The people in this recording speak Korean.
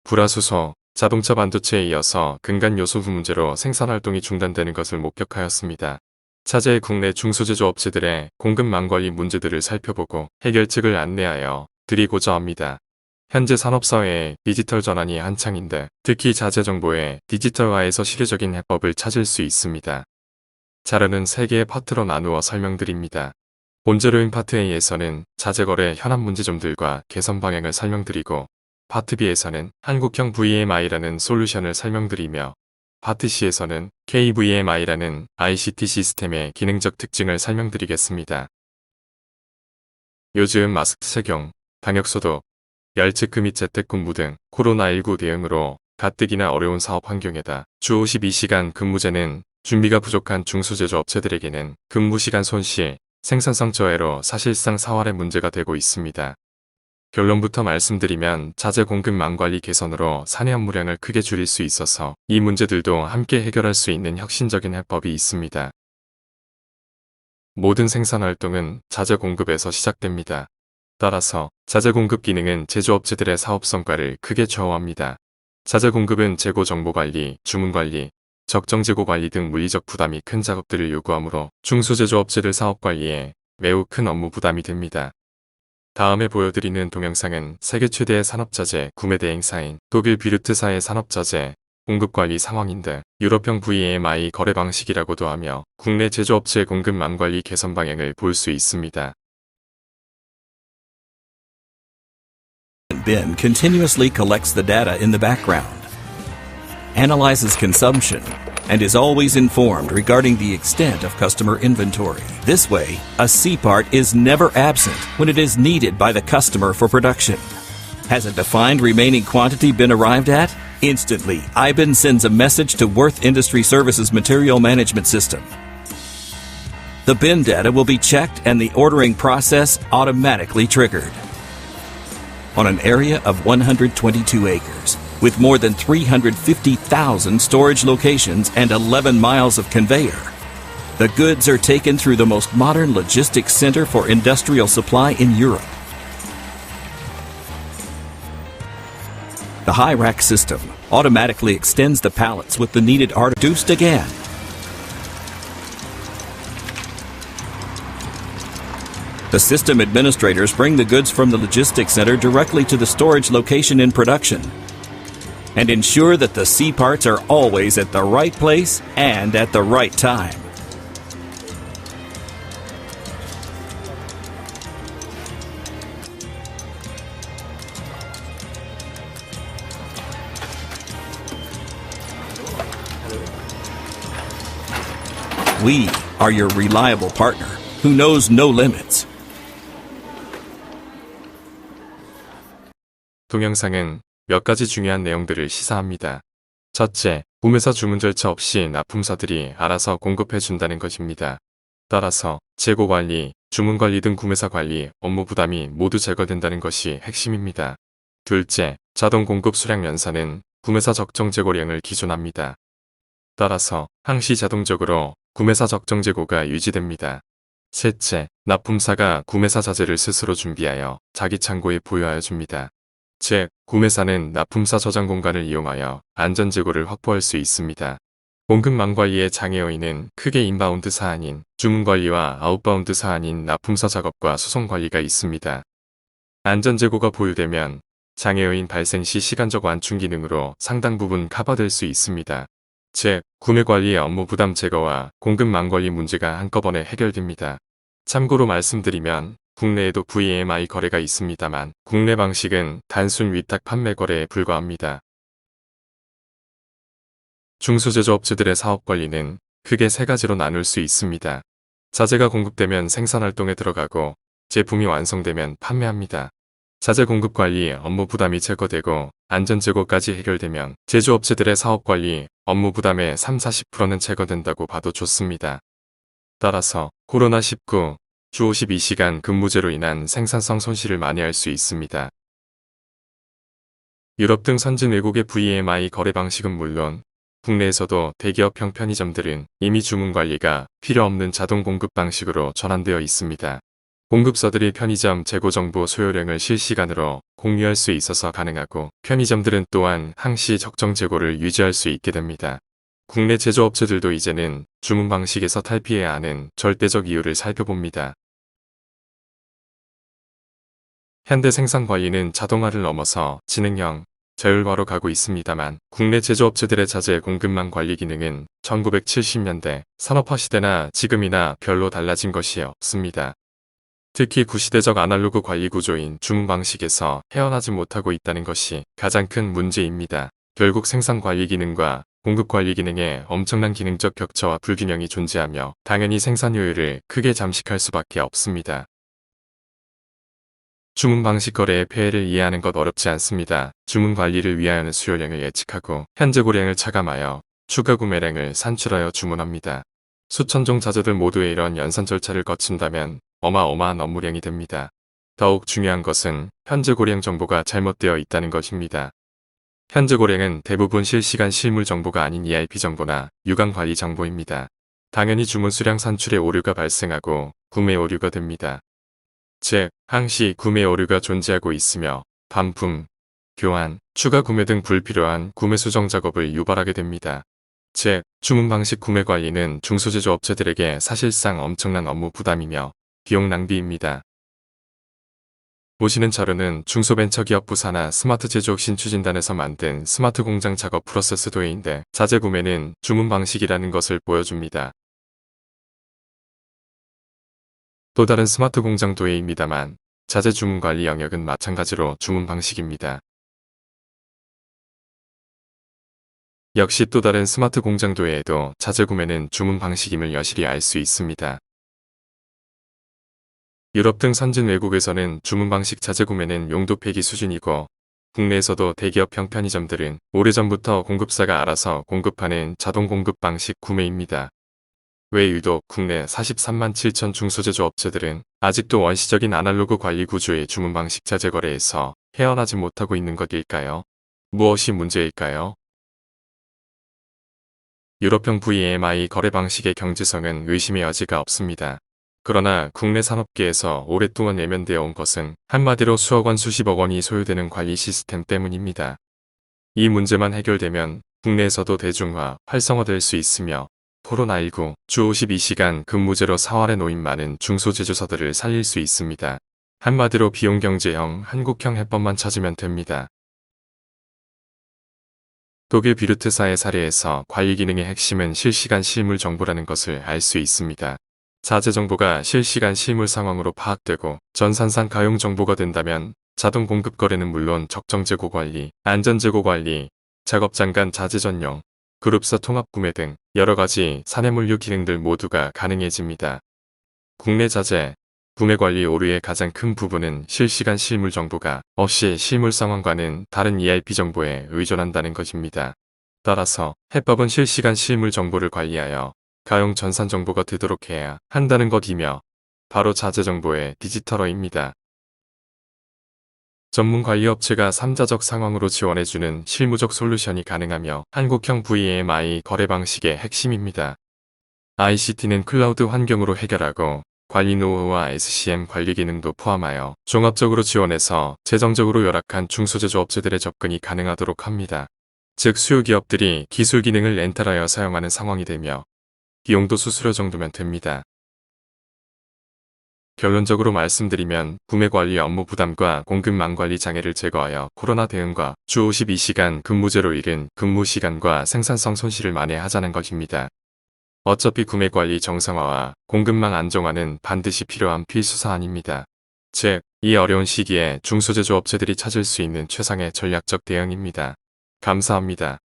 불화수소, 자동차 반도체에 이어서 근간 요소 문제로 생산활동이 중단되는 것을 목격하였습니다. 차제의 국내 중소제조 업체들의 공급망 관리 문제들을 살펴보고 해결책을 안내하여 드리고자 합니다. 현재 산업사회의 디지털 전환이 한창인데 특히 자재 정보의 디지털화에서 실효적인 해법을 찾을 수 있습니다. 자료는 3개의 파트로 나누어 설명드립니다. 본재료인 파트 A에서는 자재거래 현안 문제점들과 개선 방향을 설명드리고 파트 B에서는 한국형 VMI라는 솔루션을 설명드리며 파트 C에서는 KVMI라는 ICT 시스템의 기능적 특징을 설명드리겠습니다. 요즘 마스크 착용, 방역소독, 열체크 및 재택근무 등 코로나19 대응으로 가뜩이나 어려운 사업 환경에다 주 52시간 근무제는 준비가 부족한 중소제조 업체들에게는 근무시간 손실, 생산성 저해로 사실상 사활의 문제가 되고 있습니다. 결론부터 말씀드리면 자재 공급망 관리 개선으로 사내 업무량을 크게 줄일 수 있어서 이 문제들도 함께 해결할 수 있는 혁신적인 해법이 있습니다. 모든 생산활동은 자재 공급에서 시작됩니다. 따라서 자재 공급 기능은 제조업체들의 사업 성과를 크게 좌우합니다. 자재 공급은 재고 정보 관리, 주문 관리, 적정 재고 관리 등 물리적 부담이 큰 작업들을 요구하므로 중소제조업체들 사업 관리에 매우 큰 업무 부담이 됩니다. 다음에 보여드리는 동영상은 세계 최대의 산업자재 구매 대행사인 독일 비르트사의 산업자재 공급관리 상황인데 유럽형 VMI 거래 방식이라고도 하며 국내 제조업체 공급망 관리 개선 방향을 볼 수 있습니다. bin continuously collects the data in the background, analyzes consumption, and is always informed regarding the extent of customer inventory. This way, a C part is never absent when it is needed by the customer for production. Has a defined remaining quantity been arrived at? Instantly, IBIN sends a message to Worth Industry Services Material Management System. The bin data will be checked and the ordering process automatically triggered. On an area of 122 acres, with more than 350,000 storage locations and 11 miles of conveyor, the goods are taken through the most modern logistics center for industrial supply in Europe. The high rack system automatically extends the pallets with the needed art reduced again. The system administrators bring the goods from the logistics center directly to the storage location in production and ensure that the C parts are always at the right place and at the right time. We are your reliable partner who knows no limits. 동영상은 몇 가지 중요한 내용들을 시사합니다. 첫째, 구매사 주문 절차 없이 납품사들이 알아서 공급해준다는 것입니다. 따라서 재고 관리, 주문 관리 등 구매사 관리, 업무 부담이 모두 제거된다는 것이 핵심입니다. 둘째, 자동 공급 수량 연산은 구매사 적정 재고량을 기준합니다. 따라서 항시 자동적으로 구매사 적정 재고가 유지됩니다. 셋째, 납품사가 구매사 자재를 스스로 준비하여 자기 창고에 보유하여 줍니다. 즉, 구매사는 납품사 저장 공간을 이용하여 안전 재고를 확보할 수 있습니다. 공급망 관리의 장애 요인은 크게 인바운드 사안인 주문 관리와 아웃바운드 사안인 납품사 작업과 수송 관리가 있습니다. 안전 재고가 보유되면 장애 요인 발생 시 시간적 완충 기능으로 상당 부분 커버될 수 있습니다. 즉, 구매 관리의 업무 부담 제거와 공급망 관리 문제가 한꺼번에 해결됩니다. 참고로 말씀드리면 국내에도 VMI 거래가 있습니다만 국내 방식은 단순 위탁 판매 거래에 불과합니다. 중소제조업체들의 사업 관리는 크게 3가지로 나눌 수 있습니다. 자재가 공급되면 생산활동에 들어가고 제품이 완성되면 판매합니다. 자재 공급 관리 업무 부담이 제거되고 안전 재고까지 해결되면 제조업체들의 사업 관리 업무 부담의 30-40%는 제거된다고 봐도 좋습니다. 따라서 코로나19 주 52시간 근무제로 인한 생산성 손실을 만회할 수 있습니다. 유럽 등 선진 외국의 VMI 거래 방식은 물론 국내에서도 대기업형 편의점들은 이미 주문 관리가 필요 없는 자동 공급 방식으로 전환되어 있습니다. 공급사들이 편의점 재고 정보 소요량을 실시간으로 공유할 수 있어서 가능하고 편의점들은 또한 항시 적정 재고를 유지할 수 있게 됩니다. 국내 제조업체들도 이제는 주문 방식에서 탈피해야 하는 절대적 이유를 살펴봅니다. 현대 생산 관리는 자동화를 넘어서 지능형, 자율화로 가고 있습니다만 국내 제조업체들의 자재 공급망 관리 기능은 1970년대 산업화 시대나 지금이나 별로 달라진 것이 없습니다. 특히 구시대적 아날로그 관리 구조인 주문 방식에서 헤어나지 못하고 있다는 것이 가장 큰 문제입니다. 결국 생산 관리 기능과 공급 관리 기능에 엄청난 기능적 격차와 불균형이 존재하며 당연히 생산 효율을 크게 잠식할 수밖에 없습니다. 주문 방식 거래의 폐해를 이해하는 것 어렵지 않습니다. 주문 관리를 위하여는 수요량을 예측하고 현재 고량을 차감하여 추가 구매량을 산출하여 주문합니다. 수천 종 자재들 모두의 이런 연산 절차를 거친다면 어마어마한 업무량이 됩니다. 더욱 중요한 것은 현재 고량 정보가 잘못되어 있다는 것입니다. 현재 고량은 대부분 실시간 실물 정보가 아닌 ERP 정보나 유관 관리 정보입니다. 당연히 주문 수량 산출에 오류가 발생하고 구매 오류가 됩니다. 즉, 항시 구매 오류가 존재하고 있으며 반품, 교환, 추가 구매 등 불필요한 구매 수정 작업을 유발하게 됩니다. 즉, 주문 방식 구매 관리는 중소제조업체들에게 사실상 엄청난 업무 부담이며 비용 낭비입니다. 보시는 자료는 중소벤처기업부 산하 스마트 제조업 신추진단에서 만든 스마트 공장 작업 프로세스 도해인데 자재 구매는 주문 방식이라는 것을 보여줍니다. 또 다른 스마트 공장 도해입니다만 자재 주문 관리 영역은 마찬가지로 주문 방식입니다. 역시 또 다른 스마트 공장 도해에도 자재 구매는 주문 방식임을 여실히 알 수 있습니다. 유럽 등 선진 외국에서는 주문 방식 자재 구매는 용도 폐기 수준이고 국내에서도 대기업형 편의점들은 오래전부터 공급사가 알아서 공급하는 자동 공급 방식 구매입니다. 왜 유독 국내 43만 7천 중소제조업체들은 아직도 원시적인 아날로그 관리 구조의 주문 방식 자재 거래에서 헤어나지 못하고 있는 것일까요? 무엇이 문제일까요? 유럽형 VMI 거래 방식의 경제성은 의심의 여지가 없습니다. 그러나 국내 산업계에서 오랫동안 외면되어 온 것은 한마디로 수억 원 수십억 원이 소요되는 관리 시스템 때문입니다. 이 문제만 해결되면 국내에서도 대중화, 활성화될 수 있으며 코로나19, 주 52시간 근무제로 사활에 놓인 많은 중소제조사들을 살릴 수 있습니다. 한마디로 비용경제형, 한국형 해법만 찾으면 됩니다. 독일 비르트사의 사례에서 관리 기능의 핵심은 실시간 실물 정보라는 것을 알 수 있습니다. 자재 정보가 실시간 실물 상황으로 파악되고 전산상 가용 정보가 된다면 자동 공급 거래는 물론 적정 재고 관리, 안전 재고 관리, 작업장 간 자재 전용, 그룹사 통합 구매 등 여러가지 사내물류 기능들 모두가 가능해집니다. 국내 자재, 구매 관리 오류의 가장 큰 부분은 실시간 실물 정보가 없이 실물 상황과는 다른 ERP 정보에 의존한다는 것입니다. 따라서 해법은 실시간 실물 정보를 관리하여 가용 전산 정보가 되도록 해야 한다는 것이며 바로 자재 정보의 디지털화입니다. 전문 관리업체가 3자적 상황으로 지원해주는 실무적 솔루션이 가능하며 한국형 VMI 거래 방식의 핵심입니다. ICT는 클라우드 환경으로 해결하고 관리 노하우와 SCM 관리 기능도 포함하여 종합적으로 지원해서 재정적으로 열악한 중소제조업체들의 접근이 가능하도록 합니다. 즉 수요 기업들이 기술 기능을 렌탈하여 사용하는 상황이 되며 비용도 수수료 정도면 됩니다. 결론적으로 말씀드리면 구매 관리 업무 부담과 공급망 관리 장애를 제거하여 코로나 대응과 주 52시간 근무제로 이른 근무 시간과 생산성 손실을 만회하자는 것입니다. 어차피 구매 관리 정상화와 공급망 안정화는 반드시 필요한 필수 사안입니다. 즉, 이 어려운 시기에 중소제조업체들이 찾을 수 있는 최상의 전략적 대응입니다. 감사합니다.